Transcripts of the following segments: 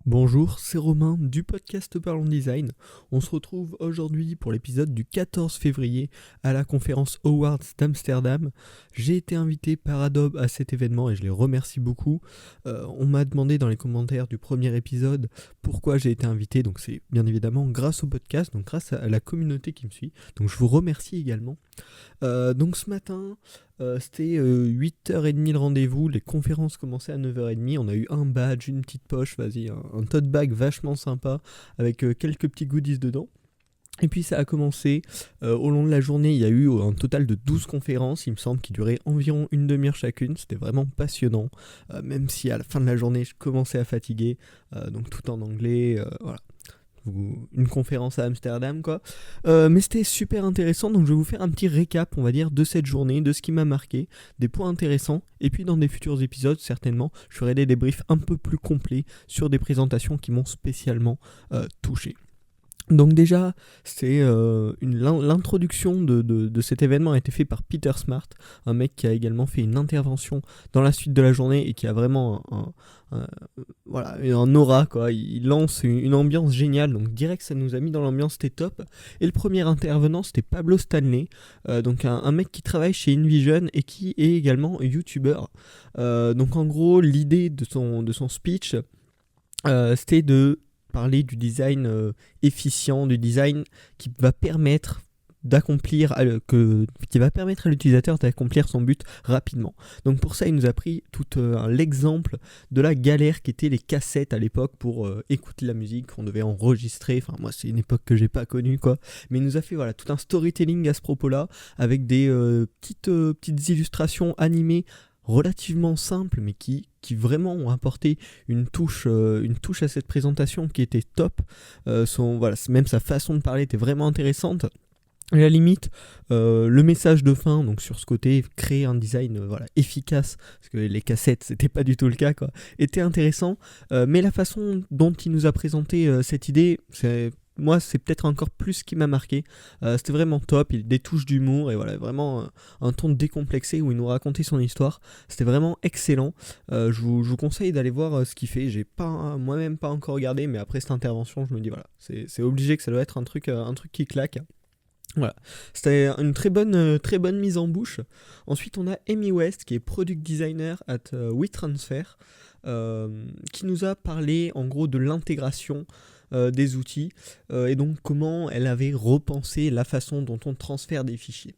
Bonjour, c'est Romain du podcast Parlons Design. On se retrouve aujourd'hui pour l'épisode du 14 février à la conférence Awards d'Amsterdam. J'ai été invité par Adobe à cet événement et je les remercie beaucoup. On m'a demandé dans les commentaires du premier épisode pourquoi j'ai été invité. Donc c'est bien évidemment grâce au podcast, donc grâce à la communauté qui me suit. Donc je vous remercie également. Donc ce matin, c'était 8h30 le rendez-vous, les conférences commençaient à 9h30, on a eu un badge, une petite poche, un tote bag vachement sympa avec quelques petits goodies dedans. Et puis ça a commencé, au long de la journée il y a eu un total de 12 conférences, il me semble, qui duraient environ une demi-heure chacune, c'était vraiment passionnant, même si à la fin de la journée je commençais à fatiguer, donc tout en anglais, voilà. Une conférence à Amsterdam quoi, mais c'était super intéressant, donc je vais vous faire un petit récap on va dire de cette journée, de ce qui m'a marqué, des points intéressants, et puis dans des futurs épisodes certainement je ferai des débriefs un peu plus complets sur des présentations qui m'ont spécialement touché. Donc déjà, l'introduction de cet événement a été fait par Peter Smart, un mec qui a également fait une intervention dans la suite de la journée et qui a vraiment un aura, quoi. Il lance une ambiance géniale, donc direct ça nous a mis dans l'ambiance, c'était top. Et le premier intervenant c'était Pablo Stanley, donc un mec qui travaille chez InVision et qui est également youtubeur. Donc en gros l'idée de son speech c'était de parler du design efficient, du design qui va permettre qui va permettre à l'utilisateur d'accomplir son but rapidement. Donc pour ça, il nous a pris tout l'exemple de la galère qu'étaient les cassettes à l'époque pour écouter la musique qu'on devait enregistrer. Enfin, moi, c'est une époque que j'ai pas connue, quoi. Mais il nous a fait tout un storytelling à ce propos-là, avec des petites illustrations animées relativement simples, mais qui vraiment ont apporté une touche à cette présentation qui était top. Même sa façon de parler était vraiment intéressante. À la limite, le message de fin, donc sur ce côté, créer un design efficace, parce que les cassettes, c'était pas du tout le cas, quoi, était intéressant. Mais la façon dont il nous a présenté cette idée, c'est peut-être encore plus ce qui m'a marqué. C'était vraiment top, des touches d'humour et vraiment un ton décomplexé où il nous racontait son histoire. C'était vraiment excellent. Je vous conseille d'aller voir ce qu'il fait. J'ai moi-même pas encore regardé, mais après cette intervention, je me dis c'est obligé que ça doit être un truc qui claque. Voilà, c'était une très bonne mise en bouche. Ensuite, on a Amy West, qui est product designer at WeTransfer, qui nous a parlé en gros de l'intégration des outils et donc comment elle avait repensé la façon dont on transfère des fichiers.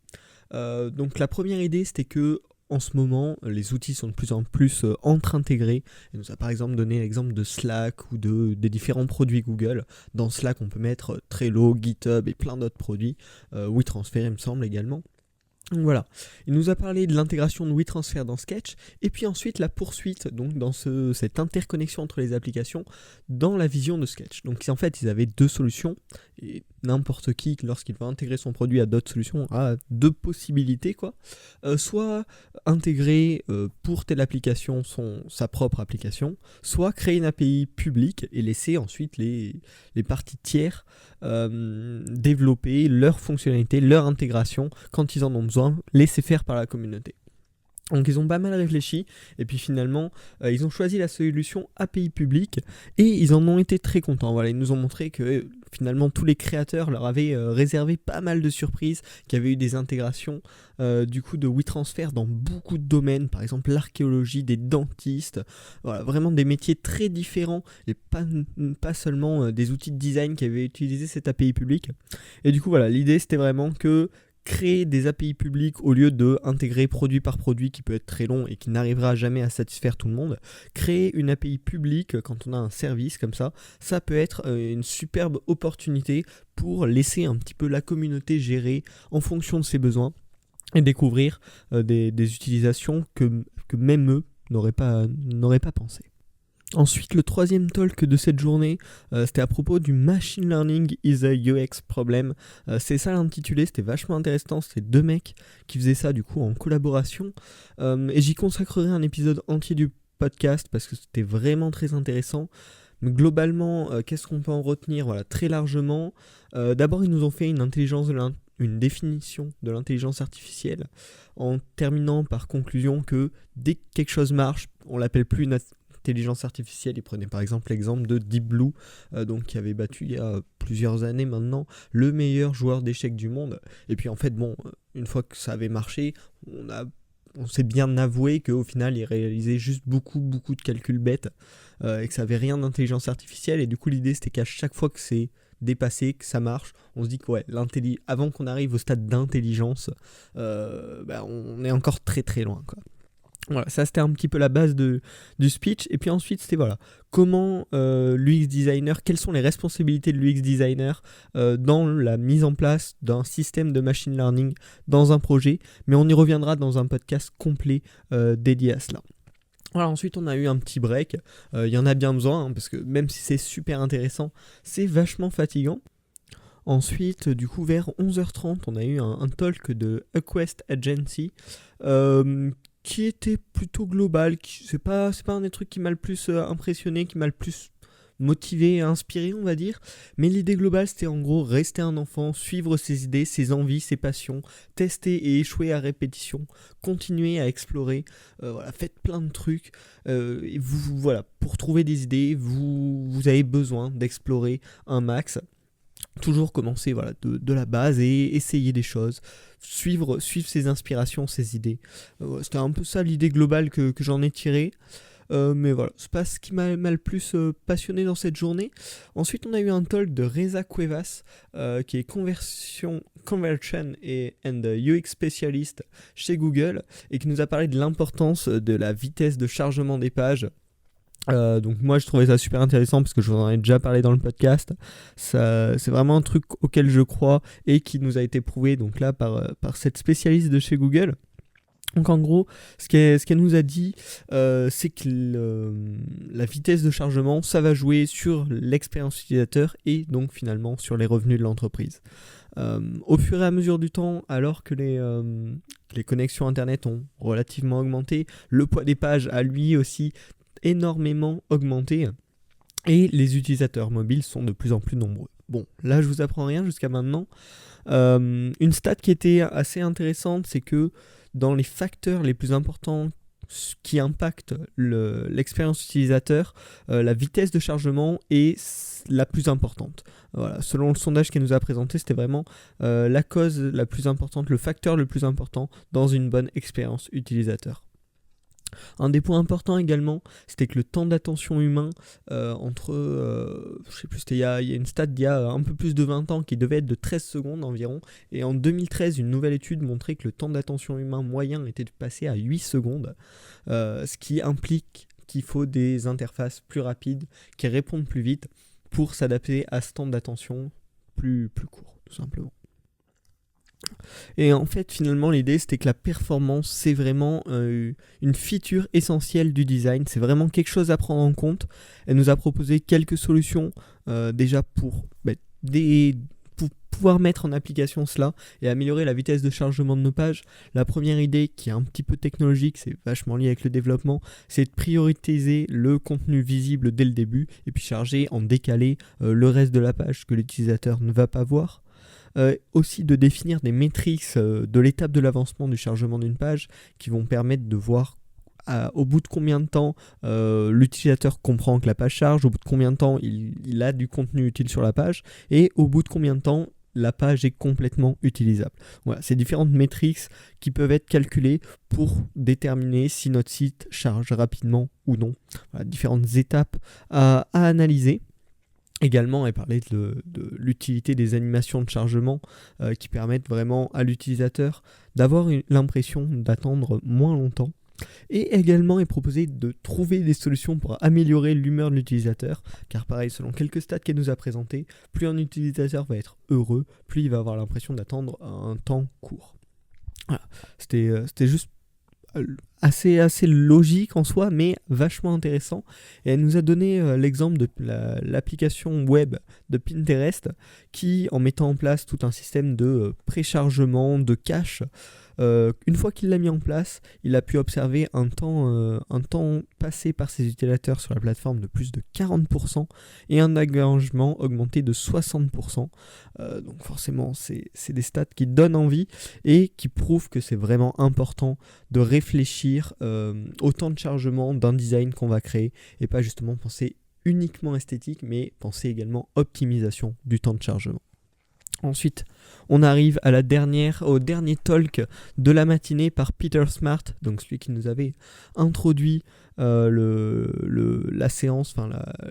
Donc la première idée, c'était que en ce moment, les outils sont de plus en plus entre-intégrés. Elle nous a par exemple donné l'exemple de Slack ou des différents produits Google. Dans Slack, on peut mettre Trello, GitHub et plein d'autres produits. WeTransfer, il me semble également. Donc voilà, il nous a parlé de l'intégration de WeTransfer dans Sketch, et puis ensuite la poursuite, donc dans cette interconnexion entre les applications, dans la vision de Sketch. Donc en fait, ils avaient deux solutions, et n'importe qui, lorsqu'il va intégrer son produit à d'autres solutions, a deux possibilités, quoi. Soit intégrer pour telle application sa propre application, soit créer une API publique et laisser ensuite les parties tiers développer leurs fonctionnalités, leur intégration quand ils en ont besoin, laissés faire par la communauté. Donc ils ont pas mal réfléchi et puis finalement ils ont choisi la solution API publique et ils en ont été très contents. Voilà, ils nous ont montré que finalement tous les créateurs leur avaient réservé pas mal de surprises, qu'il y avait eu des intégrations du coup de WeTransfer dans beaucoup de domaines, par exemple l'archéologie, des dentistes, voilà, vraiment des métiers très différents et pas seulement des outils de design qui avaient utilisé cette API publique. Et du coup voilà, l'idée c'était vraiment que créer des API publiques au lieu de intégrer produit par produit qui peut être très long et qui n'arrivera jamais à satisfaire tout le monde. Créer une API publique quand on a un service comme ça peut être une superbe opportunité pour laisser un petit peu la communauté gérer en fonction de ses besoins et découvrir des utilisations que même eux n'auraient pas pensé. Ensuite, le troisième talk de cette journée, c'était à propos du Machine Learning is a UX Problem. C'est ça l'intitulé, c'était vachement intéressant, c'était deux mecs qui faisaient ça du coup en collaboration. Et j'y consacrerai un épisode entier du podcast parce que c'était vraiment très intéressant. Mais globalement, qu'est-ce qu'on peut en retenir ? Voilà, très largement. D'abord, ils nous ont fait une définition de l'intelligence artificielle en terminant par conclusion que dès que quelque chose marche, on l'appelle plus intelligence artificielle. Il prenait par exemple l'exemple de Deep Blue, donc qui avait battu il y a plusieurs années maintenant le meilleur joueur d'échecs du monde. Et puis en fait, une fois que ça avait marché, on s'est bien avoué qu'au final, il réalisait juste beaucoup de calculs bêtes et que ça avait rien d'intelligence artificielle. Et du coup, l'idée, c'était qu'à chaque fois que c'est dépassé, que ça marche, on se dit que avant qu'on arrive au stade d'intelligence, on est encore très loin, quoi. Voilà, ça c'était un petit peu la base du speech. Et puis ensuite c'était comment l'UX designer, quelles sont les responsabilités de l'UX designer dans la mise en place d'un système de machine learning dans un projet. Mais on y reviendra dans un podcast complet dédié à cela. Voilà, ensuite on a eu un petit break, il y en a bien besoin, parce que même si c'est super intéressant, c'est vachement fatigant. Ensuite, du coup, vers 11h30, on a eu un talk de Quest Agency qui était plutôt global. C'est pas un des trucs qui m'a le plus impressionné, qui m'a le plus motivé et inspiré, on va dire. Mais l'idée globale, c'était en gros rester un enfant, suivre ses idées, ses envies, ses passions, tester et échouer à répétition, continuer à explorer, faites plein de trucs. Et pour trouver des idées, vous avez besoin d'explorer un max. Toujours commencer de la base et essayer des choses, suivre ses inspirations, ses idées. C'était un peu ça l'idée globale que j'en ai tirée. Mais voilà, c'est pas ce qui m'a le plus passionné dans cette journée. Ensuite, on a eu un talk de Reza Cuevas, qui est conversion et UX spécialiste chez Google, et qui nous a parlé de l'importance de la vitesse de chargement des pages. Donc moi je trouvais ça super intéressant parce que je vous en ai déjà parlé dans le podcast. C'est vraiment un truc auquel je crois et qui nous a été prouvé donc là par cette spécialiste de chez Google. Donc en gros, ce qu'elle nous a dit, c'est que la vitesse de chargement, ça va jouer sur l'expérience utilisateur et donc finalement sur les revenus de l'entreprise. Au fur et à mesure du temps, alors que les connexions internet ont relativement augmenté, le poids des pages a lui aussi énormément augmenté et les utilisateurs mobiles sont de plus en plus nombreux. Bon, là je vous apprends rien jusqu'à maintenant. Une stat qui était assez intéressante, c'est que dans les facteurs les plus importants qui impactent l'expérience utilisateur, la vitesse de chargement est la plus importante. Voilà, selon le sondage qu'elle nous a présenté, c'était vraiment la cause la plus importante, le facteur le plus important dans une bonne expérience utilisateur. Un des points importants également, c'était que le temps d'attention humain il y a une stat d'il y a un peu plus de 20 ans qui devait être de 13 secondes environ, et en 2013, une nouvelle étude montrait que le temps d'attention humain moyen était passé à 8 secondes, ce qui implique qu'il faut des interfaces plus rapides, qui répondent plus vite pour s'adapter à ce temps d'attention plus court, tout simplement. Et en fait, finalement, l'idée, c'était que la performance, c'est vraiment une feature essentielle du design. C'est vraiment quelque chose à prendre en compte. Elle nous a proposé quelques solutions déjà pour pouvoir mettre en application cela et améliorer la vitesse de chargement de nos pages. La première idée, qui est un petit peu technologique, c'est vachement lié avec le développement, c'est de prioriser le contenu visible dès le début et puis charger en décalé le reste de la page que l'utilisateur ne va pas voir. Aussi de définir des métriques de l'étape de l'avancement du chargement d'une page qui vont permettre de voir au bout de combien de temps l'utilisateur comprend que la page charge, au bout de combien de temps il a du contenu utile sur la page et au bout de combien de temps la page est complètement utilisable. Voilà, c'est différentes métriques qui peuvent être calculées pour déterminer si notre site charge rapidement ou non. Voilà, différentes étapes à analyser. Également, elle parlait de l'utilité des animations de chargement qui permettent vraiment à l'utilisateur d'avoir l'impression d'attendre moins longtemps. Et également, elle proposait de trouver des solutions pour améliorer l'humeur de l'utilisateur, car pareil, selon quelques stats qu'elle nous a présentées, plus un utilisateur va être heureux, plus il va avoir l'impression d'attendre un temps court. Voilà. C'était juste assez logique en soi, mais vachement intéressant. Et elle nous a donné l'exemple de l'application web de Pinterest qui, en mettant en place tout un système de préchargement, de cache, une fois qu'il l'a mis en place, il a pu observer un temps passé par ses utilisateurs sur la plateforme de plus de 40% et un engagement augmenté de 60%. Donc forcément, c'est des stats qui donnent envie et qui prouvent que c'est vraiment important de réfléchir au temps de chargement d'un design qu'on va créer et pas justement penser uniquement esthétique, mais penser également optimisation du temps de chargement. Ensuite, on arrive au dernier talk de la matinée par Peter Smart, donc celui qui nous avait introduit la séance,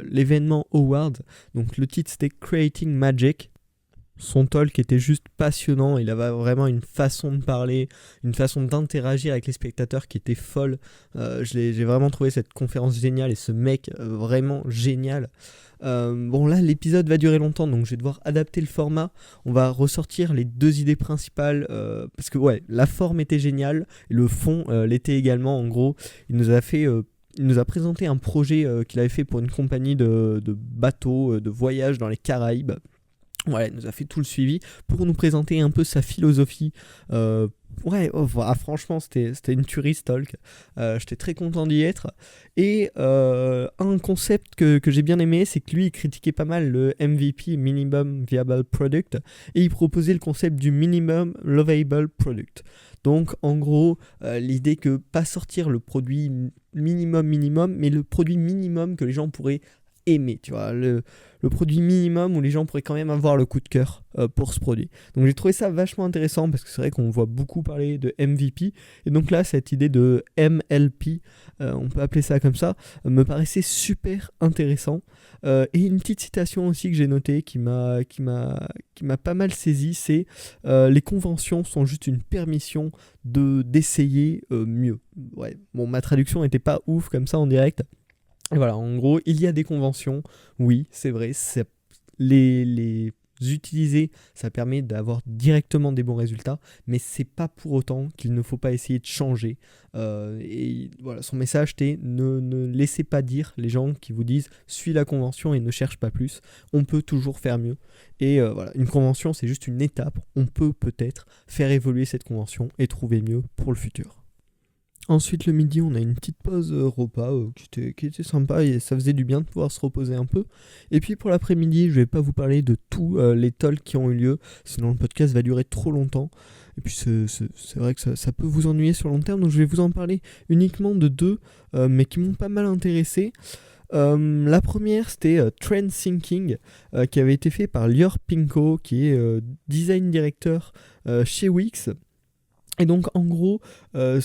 l'événement Award. Donc le titre c'était Creating Magic. Son talk était juste passionnant, il avait vraiment une façon de parler, une façon d'interagir avec les spectateurs qui était folle. J'ai vraiment trouvé cette conférence géniale et ce mec vraiment génial. Bon là l'épisode va durer longtemps, donc je vais devoir adapter le format. On va ressortir les 2 idées principales parce que ouais, la forme était géniale et le fond l'était également. En gros, il nous a présenté un projet qu'il avait fait pour une compagnie de bateaux, de voyage dans les Caraïbes. Ouais, il nous a fait tout le suivi pour nous présenter un peu sa philosophie. Franchement, c'était une tuerie ce talk. J'étais très content d'y être. Et un concept que j'ai bien aimé, c'est que lui, il critiquait pas mal le MVP, Minimum Viable Product, et il proposait le concept du Minimum Lovable Product. Donc, en gros, l'idée que pas sortir le produit minimum, mais le produit minimum que les gens pourraient aimer, tu vois, le produit minimum où les gens pourraient quand même avoir le coup de cœur pour ce produit. Donc j'ai trouvé ça vachement intéressant parce que c'est vrai qu'on voit beaucoup parler de MVP et donc là cette idée de MLP, on peut appeler ça comme ça, me paraissait super intéressant. Et une petite citation aussi que j'ai notée qui m'a pas mal saisi, c'est les conventions sont juste une permission d'essayer mieux. Ouais, bon, ma traduction n'était pas ouf comme ça en direct. Et voilà, en gros, il y a des conventions, oui, c'est vrai, les utiliser, ça permet d'avoir directement des bons résultats, mais c'est pas pour autant qu'il ne faut pas essayer de changer. Et voilà, son message était ne laissez pas dire les gens qui vous disent suis la convention et ne cherche pas plus. On peut toujours faire mieux. Et voilà, une convention, c'est juste une étape. On peut peut-être faire évoluer cette convention et trouver mieux pour le futur. Ensuite, le midi, on a une petite pause repas qui était sympa et ça faisait du bien de pouvoir se reposer un peu. Et puis pour l'après-midi, je vais pas vous parler de tous les talks qui ont eu lieu, sinon le podcast va durer trop longtemps. Et puis c'est vrai que ça peut vous ennuyer sur le long terme, donc je vais vous en parler uniquement de 2, mais qui m'ont pas mal intéressé. La première, c'était Trend Thinking, qui avait été fait par Lior Pinko, qui est design director chez Wix. Et donc en gros, le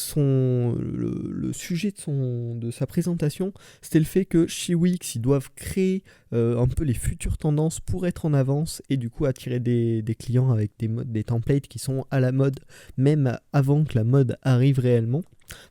sujet de sa présentation, c'était le fait que chez Wix, ils doivent créer un peu les futures tendances pour être en avance et du coup attirer des clients avec des templates qui sont à la mode, même avant que la mode arrive réellement.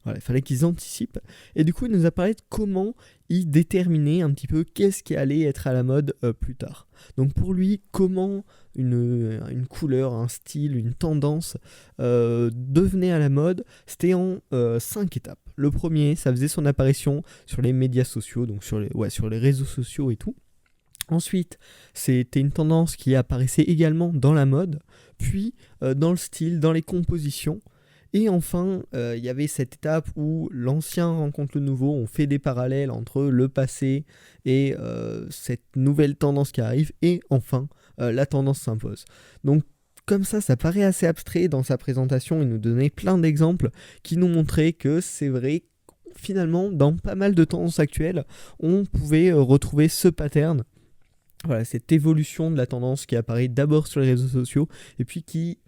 Voilà, il fallait qu'ils anticipent. Et du coup, il nous a parlé de comment il déterminait un petit peu qu'est-ce qui allait être à la mode plus tard. Donc pour lui, comment une couleur, un style, une tendance devenait à la mode, c'était en 5 étapes. Le premier, ça faisait son apparition sur les médias sociaux, donc sur les réseaux sociaux et tout. Ensuite, c'était une tendance qui apparaissait également dans la mode, puis dans le style, dans les compositions. Et enfin, il y avait cette étape où l'ancien rencontre le nouveau, on fait des parallèles entre le passé et cette nouvelle tendance qui arrive, et enfin, la tendance s'impose. Donc, comme ça paraît assez abstrait dans sa présentation, il nous donnait plein d'exemples qui nous montraient que c'est vrai, finalement, dans pas mal de tendances actuelles, on pouvait retrouver ce pattern. Voilà, cette évolution de la tendance qui apparaît d'abord sur les réseaux sociaux, et puis qui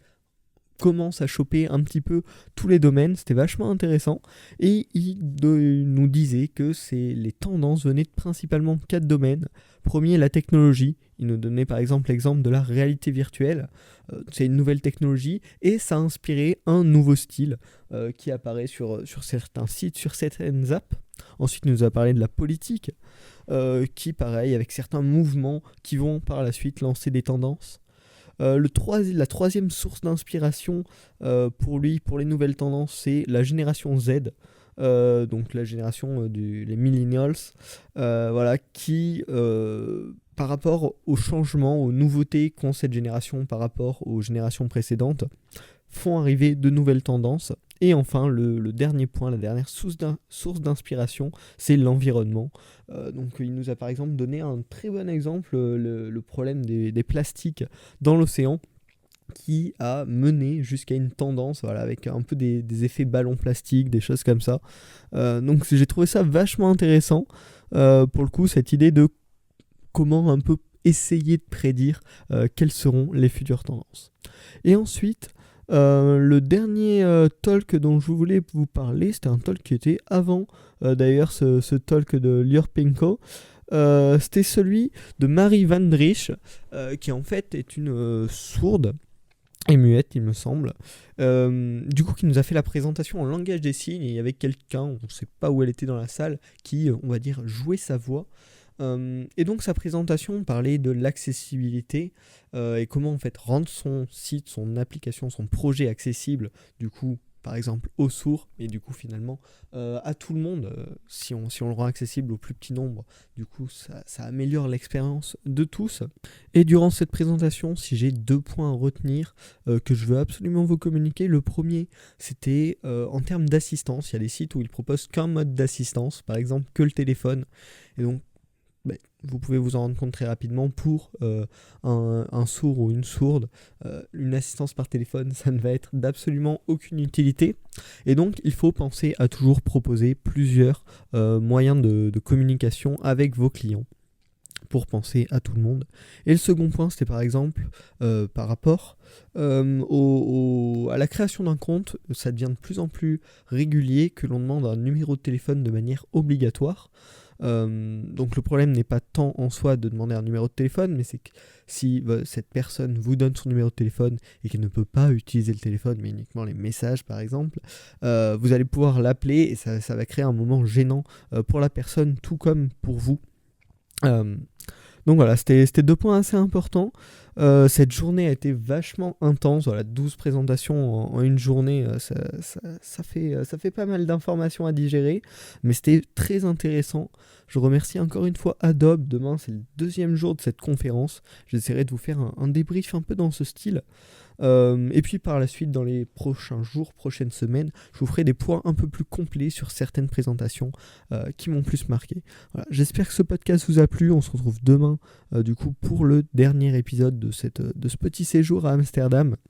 commence à choper un petit peu tous les domaines. C'était vachement intéressant et il nous disait que les tendances venaient principalement de 4 domaines. Premier, la technologie. Il nous donnait par exemple l'exemple de la réalité virtuelle. C'est une nouvelle technologie et ça a inspiré un nouveau style qui apparaît sur certains sites, sur certaines apps. Ensuite, il nous a parlé de la politique qui, pareil, avec certains mouvements qui vont par la suite lancer des tendances. La troisième source d'inspiration pour lui, pour les nouvelles tendances, c'est la génération Z, donc la génération des millennials, qui, par rapport aux changements, aux nouveautés qu'ont cette génération par rapport aux générations précédentes, font arriver de nouvelles tendances. Et enfin, le dernier point, la dernière source d'inspiration, c'est l'environnement. Donc il nous a par exemple donné un très bon exemple, le problème des plastiques dans l'océan, qui a mené jusqu'à une tendance, voilà, avec un peu des effets ballons plastiques, des choses comme ça. Donc j'ai trouvé ça vachement intéressant, pour le coup, cette idée de comment un peu essayer de prédire quelles seront les futures tendances. Et ensuite, le dernier talk dont je voulais vous parler, c'était un talk qui était avant d'ailleurs ce talk de Lior Pinko. C'était celui de Marie Van Driesch, qui en fait est une sourde et muette, il me semble. Du coup, qui nous a fait la présentation en langage des signes, et il y avait quelqu'un, on ne sait pas où elle était dans la salle, qui, on va dire, jouait sa voix. Et donc sa présentation parlait de l'accessibilité et comment en fait rendre son site, son application, son projet accessible, du coup par exemple aux sourds, et du coup finalement à tout le monde, si on le rend accessible au plus petit nombre, du coup ça améliore l'expérience de tous. Et durant cette présentation, si j'ai 2 points à retenir que je veux absolument vous communiquer, le premier c'était en termes d'assistance. Il y a des sites où ils proposent qu'un mode d'assistance, par exemple que le téléphone, et donc vous pouvez vous en rendre compte très rapidement. Pour un sourd ou une sourde, une assistance par téléphone, ça ne va être d'absolument aucune utilité. Et donc, il faut penser à toujours proposer plusieurs moyens de communication avec vos clients, pour penser à tout le monde. Et le second point, c'était par exemple par rapport à la création d'un compte. Ça devient de plus en plus régulier que l'on demande un numéro de téléphone de manière obligatoire. Donc le problème n'est pas tant en soi de demander un numéro de téléphone, mais c'est que si cette personne vous donne son numéro de téléphone et qu'elle ne peut pas utiliser le téléphone, mais uniquement les messages par exemple, vous allez pouvoir l'appeler, et ça va créer un moment gênant pour la personne, tout comme pour vous. Donc voilà, c'était 2 points assez importants. Cette journée a été vachement intense, voilà, 12 présentations en une journée, ça fait pas mal d'informations à digérer, mais c'était très intéressant. Je remercie encore une fois Adobe. Demain c'est le 2e jour de cette conférence, j'essaierai de vous faire un débrief un peu dans ce style. Et puis par la suite, dans les prochains jours, prochaines semaines, je vous ferai des points un peu plus complets sur certaines présentations qui m'ont plus marqué. Voilà, j'espère que ce podcast vous a plu. On se retrouve demain du coup pour le dernier épisode de ce petit séjour à Amsterdam.